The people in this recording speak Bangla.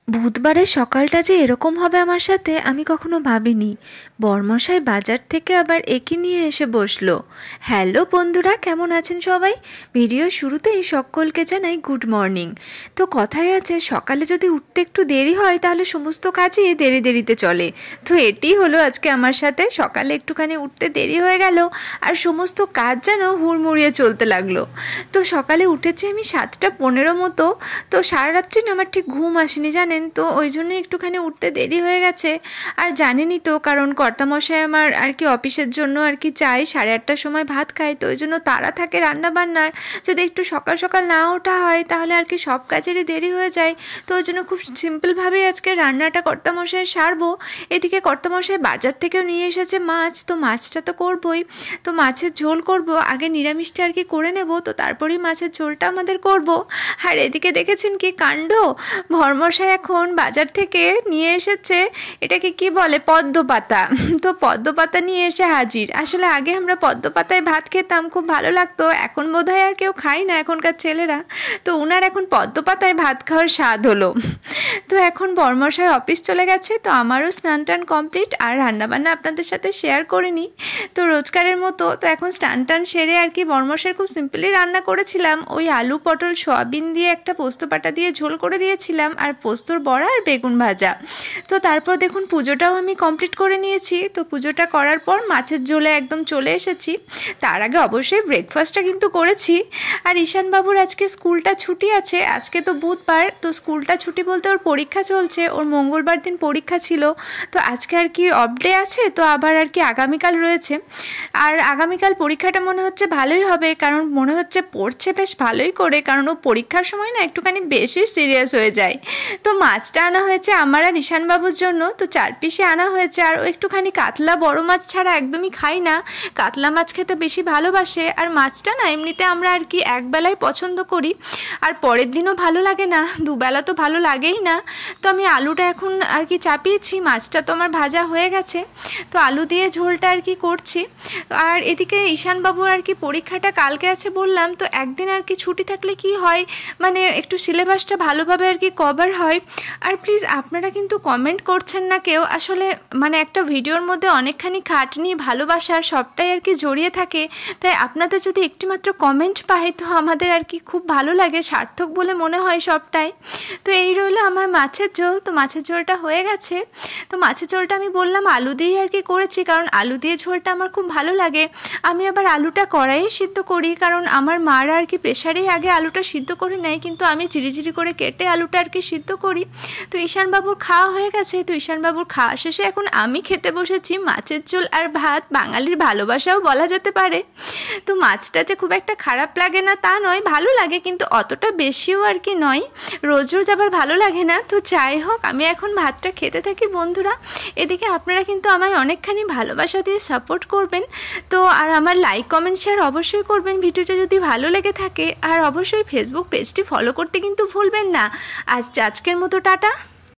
বুধবারের সকালটা যে এরকম হবে আমার সাথে আমি কখনো ভাবিনি। বরমশাই বাজার থেকে আবার একে নিয়ে এসে বসলো। হ্যালো বন্ধুরা, কেমন আছেন সবাই? ভিডিও শুরুতেই সকলকে জানাই গুড মর্নিং। তো কথায় আছে, সকালে যদি উঠতে একটু দেরি হয় তাহলে সমস্ত কাজই দেরি দেরিতে চলে। তো এটি হলো আজকে আমার সাথে। সকালে একটুখানি উঠতে দেরি হয়ে গেল আর সমস্ত কাজ যেন হুড়মুড়িয়ে চলতে লাগলো। তো সকালে উঠেছি আমি 7:15 মতো। তো সারা রাত্রি না আমার ঠিক ঘুম আসেনি জানেন, তো ওই জন্য একটুখানি উঠতে দেরি হয়ে গেছে। আর জানেনই তো, কারণ কর্তামশাই আমার আর কি অফিসের জন্য আর কি চাই 8:30টার সময় ভাত খাই, তো ওই জন্য তাড়া থাকে রান্না বান্নার। যদি একটু সকাল সকাল না ওঠা হয় তাহলে আর কি সব কাজেরই দেরি হয়ে যায়। তো ওই জন্য খুব সিম্পলভাবেই আজকে রান্নাটা কর্তামশাই সারবো। এদিকে কর্তামশাই বাজার থেকেও নিয়ে এসেছে মাছ, তো মাছটা তো করবই। তো মাছের ঝোল করব, আগে নিরামিষটা আর কি করে নেব, তো তারপরেই মাছের ঝোলটা আমাদের করব। আর এদিকে দেখেছেন কি কাণ্ড, ভরমশাই এখন বাজার থেকে নিয়ে এসেছে এটাকে কি বলে, পদ্ম পাতা। তো পদ্ম পাতা নিয়ে এসে হাজির। আসলে আগে আমরা পদ্ম পাতায় ভাত খেতাম, খুব ভালো লাগতো। এখন বোধহয় আর কেউ খাই না এখনকার ছেলেরা। তো উনার এখন পদ্ম পাতায় ভাত খাওয়ার স্বাদ হলো। তো এখন বরমশাই অফিস চলে গেছে, তো আমারও স্নান টান কমপ্লিট, আর রান্নাবান্না আপনাদের সাথে শেয়ার করিনি তো রোজকারের মতো। তো এখন স্নান টান সেরে আর কি বরমশাই খুব সিম্পলি রান্না করেছিলাম, ওই আলু পটল সোয়াবিন দিয়ে একটা পোস্ত পাটা দিয়ে ঝোল করে দিয়েছিলাম, আর পোস্তর বড়া আর বেগুন ভাজা। তো তারপর দেখুন পুজোটাও আমি কমপ্লিট করে নিয়েছি। তো পুজোটা করার পর মাছের ঝোলে একদম চলে এসেছি। তার আগে অবশ্যই ব্রেকফাস্টটা কিন্তু করেছি। আর ঈশানবাবুর আজকে স্কুলটা ছুটি আছে, আজকে তো বুধবার, তো স্কুলটা ছুটি বলতে ওর পরীক্ষা চলছে, ওর মঙ্গলবার দিন পরীক্ষা ছিল। তো আজকে আর কি অফ ডে আছে, তো আবার আর কি আগামীকাল রয়েছে। আর আগামীকাল পরীক্ষাটা মনে হচ্ছে ভালোই হবে, কারণ মনে হচ্ছে পড়ছে বেশ ভালোই করে, কারণ ও পরীক্ষার সময় না একটুখানি বেশি সিরিয়াস হয়ে যায়। তো মাছটা আনা হয়েছে আমার আর ঈশানবাবুর জন্য, তো 4 পিসে আনা হয়েছে। আর ও একটুখানি কাতলা বড় মাছ ছাড়া একদমই খাই না, কাতলা মাছ খেতে বেশি ভালোবাসে। আর মাছটা না এমনিতে আমরা আর কি একবেলায় পছন্দ করি, আর পরের দিনও ভালো লাগে না, দুবেলা তো ভালো লাগেই না। তো আমি আলুটা এখন আর কি চাপিয়েছি, মাছটা তো আমার ভাজা হয়ে গেছে, তো আলু দিয়ে ঝোলটা আর কি করছি। আর এদিকে ঈশানবাবুর আর কি পরীক্ষাটা কালকে আছে বললাম, তো একদিন আর কি ছুটি থাকলে কি হয়, মানে একটু সিলেবাসটা ভালোভাবে আর কি কভার হয়। আর প্লিজ আপনারা কিন্তু কমেন্ট করছেন না কেউ, আসলে মানে একটা ভিডিওর মধ্যে অনেকখানি খাটনি ভালোবাসা সবটাই আর কি জড়িয়ে থাকে, তাই আপনাদের যদি একটিমাত্র কমেন্ট পাই তো আমাদের আর কি খুব ভালো লাগে, সার্থক বলে মনে হয় সবটাই। তো এই রইলো আমার মাছের ঝোল। তো মাছের ঝোলটা হয়ে গেছে। তো মাছের ঝোলটা আমি বললাম আলু দিয়েই আর কি করেছি, কারণ আলু দিয়ে ঝোলটা আমার খুব ভালো লাগে। আমি আবার আলুটা কড়াইয়ে সিদ্ধ করি, কারণ আমার মারা আর কি প্রেশারেই আগে আলুটা সিদ্ধ করে নেয়, কিন্তু আমি চিরিচিরি করে কেটে আলুটা আর কি সিদ্ধ করি। তো ঈশানবাবুর খাওয়া হয়ে গেছে, তো ঈশানবাবুর খাওয়া শেষে এখন আমি খেতে বসেছি মাছের ঝোল আর ভাত, বাঙালির ভালোবাসাও বলা যেতে পারে। তো মাছটা যে খুব একটা খারাপ লাগে না তা নয়, ভালো লাগে, কিন্তু অতটা বেশিও আর কি নয়, রোজ রোজ আবার ভালো লাগে না। তো যাই হোক, আমি এখন ভাতটা খেতে থাকি বন্ধুরা। এদিকে আপনারা কিন্তু আমায় অনেকখানি ভালোবাসা দিয়ে সাপোর্ট করবেন, তো আর আমার লাইক কমেন্ট শেয়ার অবশ্যই করবেন ভিডিওটা যদি ভালো লেগে থাকে, আর অবশ্যই ফেসবুক পেজটি ফলো করতে কিন্তু ভুলবেন না। আজকের মতো টাটা।